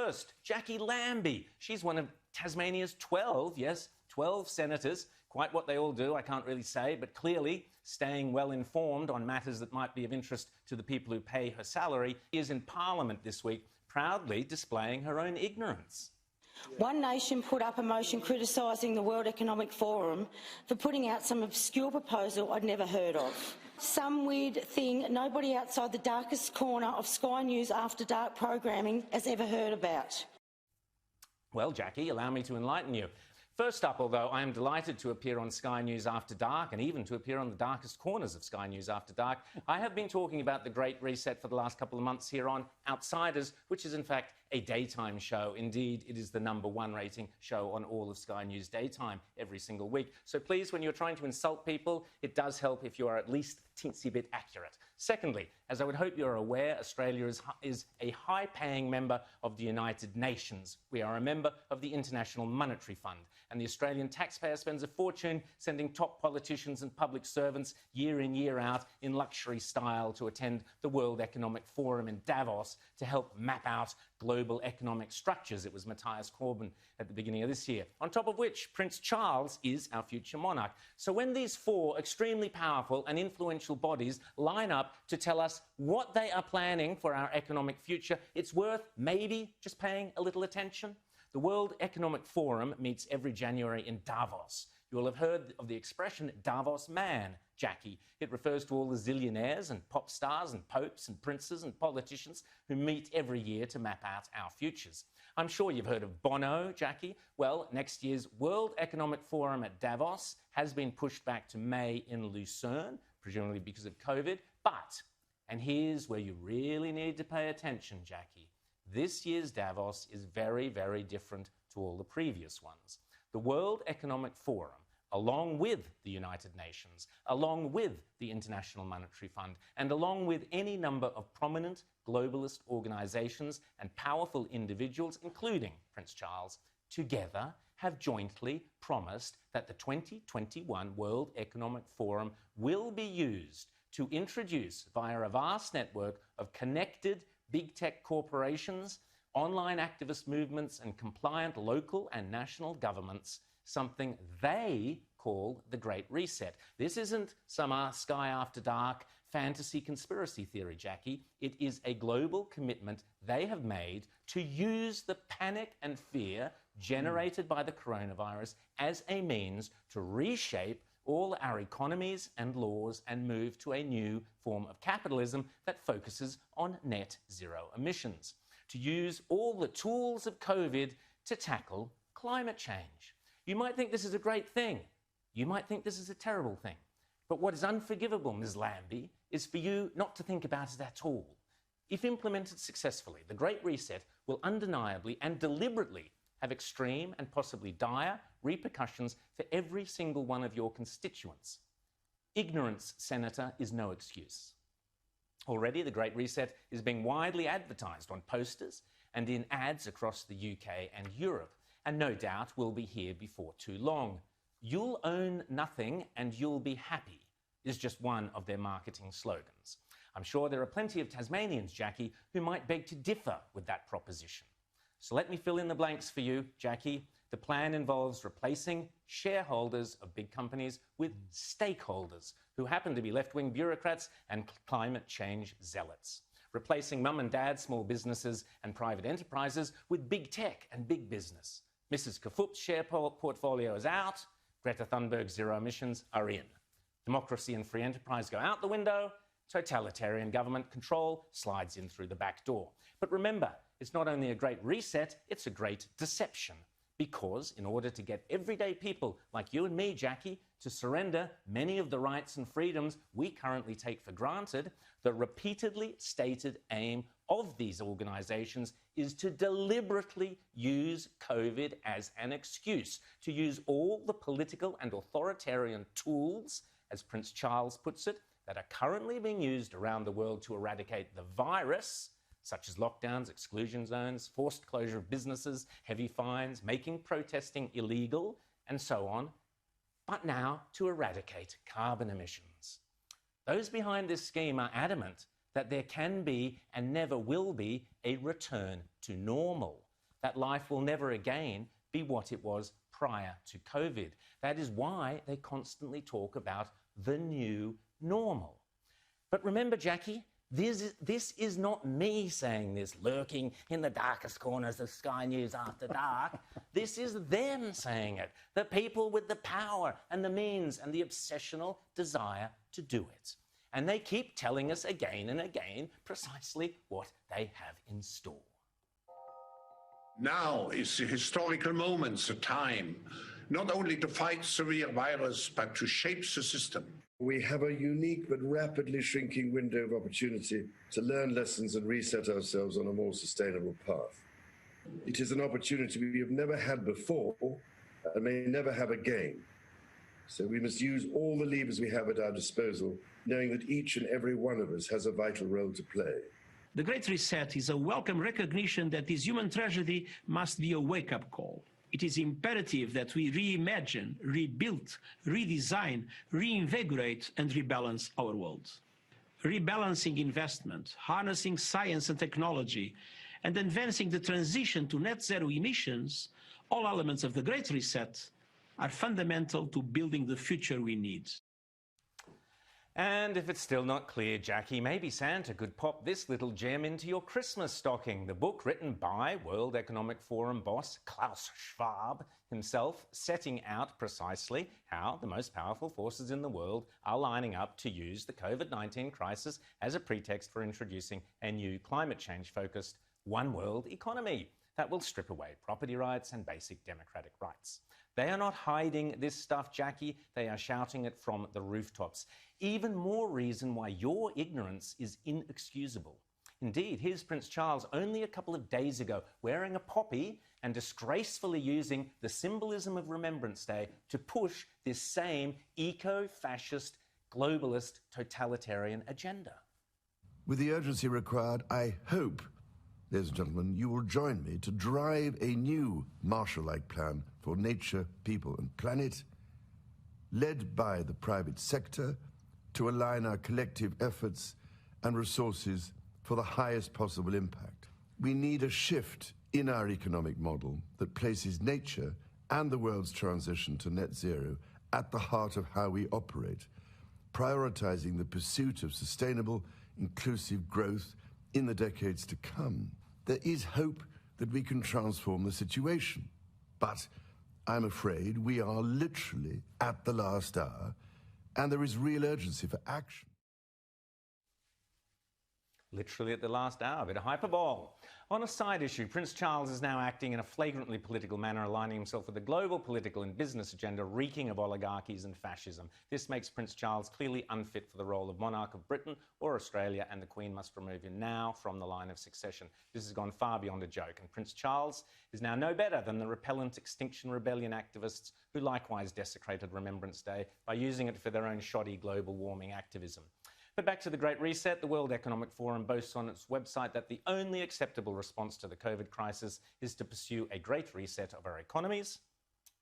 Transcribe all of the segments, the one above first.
First, Jackie Lambie. She's one of Tasmania's 12, yes, 12 senators. Quite what they all do, I can't really say, but clearly staying well informed on matters that might be of interest to the people who pay her salary, is in Parliament this week, proudly displaying her own ignorance. One Nation put up a motion criticising the World Economic Forum for putting out some obscure proposal I'd never heard of. Some weird thing nobody outside the darkest corner of Sky News After Dark programming has ever heard about. Well, Jackie, allow me to enlighten you. First up, although I am delighted to appear on Sky News After Dark and even to appear on the darkest corners of Sky News After Dark, I have been talking about the Great Reset for the last couple of months here on Outsiders, which is in fact a daytime show. Indeed, it is the #1 rating show on all of Sky News daytime every single week. So please, when you're trying to insult people, it does help if you are at least a teensy bit accurate. Secondly, as I would hope you're aware, Australia is a high-paying member of the United Nations. We are a member of the International Monetary Fund, and the Australian taxpayer spends a fortune sending top politicians and public servants year in, year out in luxury style to attend the World Economic Forum in Davos to help map out global economic structures. It was Matthias Corbyn at the beginning of this year. On top of which, Prince Charles is our future monarch. So when these four extremely powerful and influential bodies line up to tell us what they are planning for our economic future, it's worth maybe just paying a little attention. The World Economic Forum meets every January in Davos. You will have heard of the expression Davos man, Jackie. It refers to all the zillionaires and pop stars and popes and princes and politicians who meet every year to map out our futures. I'm sure you've heard of Bono, Jackie. Well, next year's World Economic Forum at Davos has been pushed back to May in Lucerne, presumably because of COVID. But, and here's where you really need to pay attention, Jackie, this year's Davos is very, very different to all the previous ones. The World Economic Forum, along with the United Nations, along with the International Monetary Fund, and along with any number of prominent globalist organisations and powerful individuals, including Prince Charles, together have jointly promised that the 2021 World Economic Forum will be used to introduce, via a vast network of connected big tech corporations, online activist movements and compliant local and national governments, something they call the Great Reset. This isn't some Sky After Dark fantasy conspiracy theory, Jackie. It is a global commitment they have made to use the panic and fear generated by the coronavirus as a means to reshape all our economies and laws and move to a new form of capitalism that focuses on net zero emissions. To use all the tools of COVID to tackle climate change. You might think this is a great thing. You might think this is a terrible thing. But what is unforgivable, Ms. Lambie, is for you not to think about it at all. If implemented successfully, the Great Reset will undeniably and deliberately have extreme and possibly dire repercussions for every single one of your constituents. Ignorance, Senator, is no excuse. Already, the Great Reset is being widely advertised on posters and in ads across the UK and Europe, and no doubt will be here before too long. You'll own nothing and you'll be happy is just one of their marketing slogans. I'm sure there are plenty of Tasmanians, Jackie, who might beg to differ with that proposition. So let me fill in the blanks for you, Jackie. The plan involves replacing shareholders of big companies with stakeholders who happen to be left-wing bureaucrats and climate change zealots. Replacing mum and dad small businesses and private enterprises with big tech and big business. Mrs. Kafup's share portfolio is out. Greta Thunberg's zero emissions are in. Democracy and free enterprise go out the window. Totalitarian government control slides in through the back door. But remember, it's not only a great reset, it's a great deception. Because in order to get everyday people like you and me, Jackie, to surrender many of the rights and freedoms we currently take for granted, the repeatedly stated aim of these organisations is to deliberately use COVID as an excuse, to use all the political and authoritarian tools, as Prince Charles puts it, that are currently being used around the world to eradicate the virus, such as lockdowns, exclusion zones, forced closure of businesses, heavy fines, making protesting illegal, and so on, but now to eradicate carbon emissions. Those behind this scheme are adamant that there can be and never will be a return to normal. that life will never again be what it was prior to COVID. That is why they constantly talk about the new normal. But remember, Jackie, this is not me saying this, lurking in the darkest corners of Sky News After Dark. This is them saying it, the people with the power and the means and the obsessional desire to do it. And they keep telling us again and again precisely what they have in store. Now is the historical moment, the time, not only to fight severe virus, but to shape the system. We have a unique but rapidly shrinking window of opportunity to learn lessons and reset ourselves on a more sustainable path. It is an opportunity we have never had before and may never have again. So we must use all the levers we have at our disposal, knowing that each and every one of us has a vital role to play. The Great Reset is a welcome recognition that this human tragedy must be a wake-up call. It is imperative that we reimagine, rebuild, redesign, reinvigorate and rebalance our world. Rebalancing investment, harnessing science and technology, and advancing the transition to net zero emissions, all elements of the Great Reset, are fundamental to building the future we need. And if it's still not clear, Jackie, maybe Santa could pop this little gem into your Christmas stocking. The book written by World Economic Forum boss Klaus Schwab himself, setting out precisely how the most powerful forces in the world are lining up to use the COVID-19 crisis as a pretext for introducing a new climate change-focused one world economy that will strip away property rights and basic democratic rights. They are not hiding this stuff, Jackie. They are shouting it from the rooftops. Even more reason why your ignorance is inexcusable. Indeed, here's Prince Charles only a couple of days ago wearing a poppy and disgracefully using the symbolism of Remembrance Day to push this same eco-fascist, globalist, totalitarian agenda. With the urgency required, I hope, ladies and gentlemen, you will join me to drive a new Marshall-like plan for nature, people and planet, led by the private sector, to align our collective efforts and resources for the highest possible impact. We need a shift in our economic model that places nature and the world's transition to net zero at the heart of how we operate, prioritizing the pursuit of sustainable, inclusive growth in the decades to come. There is hope that we can transform the situation, but I'm afraid we are literally at the last hour, and there is real urgency for action. Literally at the last hour, a bit of hyperbole. On a side issue, Prince Charles is now acting in a flagrantly political manner, aligning himself with the global political and business agenda reeking of oligarchies and fascism. This makes Prince Charles clearly unfit for the role of monarch of Britain or Australia, and the Queen must remove him now from the line of succession. This has gone far beyond a joke, and Prince Charles is now no better than the repellent Extinction Rebellion activists who likewise desecrated Remembrance Day by using it for their own shoddy global warming activism. But back to the Great Reset, the World Economic Forum boasts on its website that the only acceptable response to the COVID crisis is to pursue a great reset of our economies,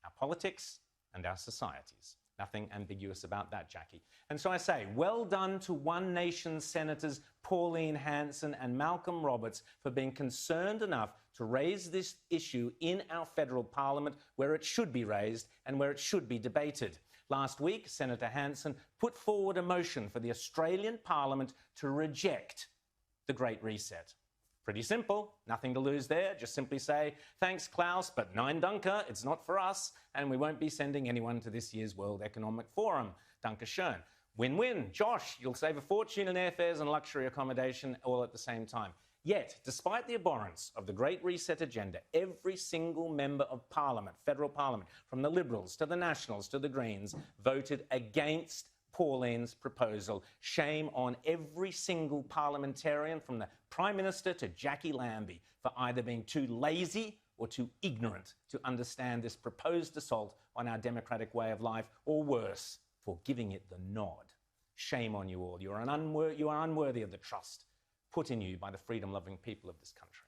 our politics, and our societies. Nothing ambiguous about that, Jackie. And so I say, well done to One Nation's Senators Pauline Hanson and Malcolm Roberts for being concerned enough to raise this issue in our federal parliament where it should be raised and where it should be debated. Last week, Senator Hanson put forward a motion for the Australian Parliament to reject the Great Reset. Pretty simple, nothing to lose there. Just simply say, thanks Klaus, but nein danke, it's not for us, and we won't be sending anyone to this year's World Economic Forum. Danke schön. Win-win. Josh, you'll save a fortune in airfares and luxury accommodation all at the same time. Yet, despite the abhorrence of the Great Reset agenda, every single member of Parliament, federal Parliament, from the Liberals to the Nationals to the Greens, voted against Pauline's proposal. Shame on every single parliamentarian, from the Prime Minister to Jackie Lambie, for either being too lazy or too ignorant to understand this proposed assault on our democratic way of life, or worse, for giving it the nod. Shame on you all. You are unworthy of the trust put in you by the freedom-loving people of this country.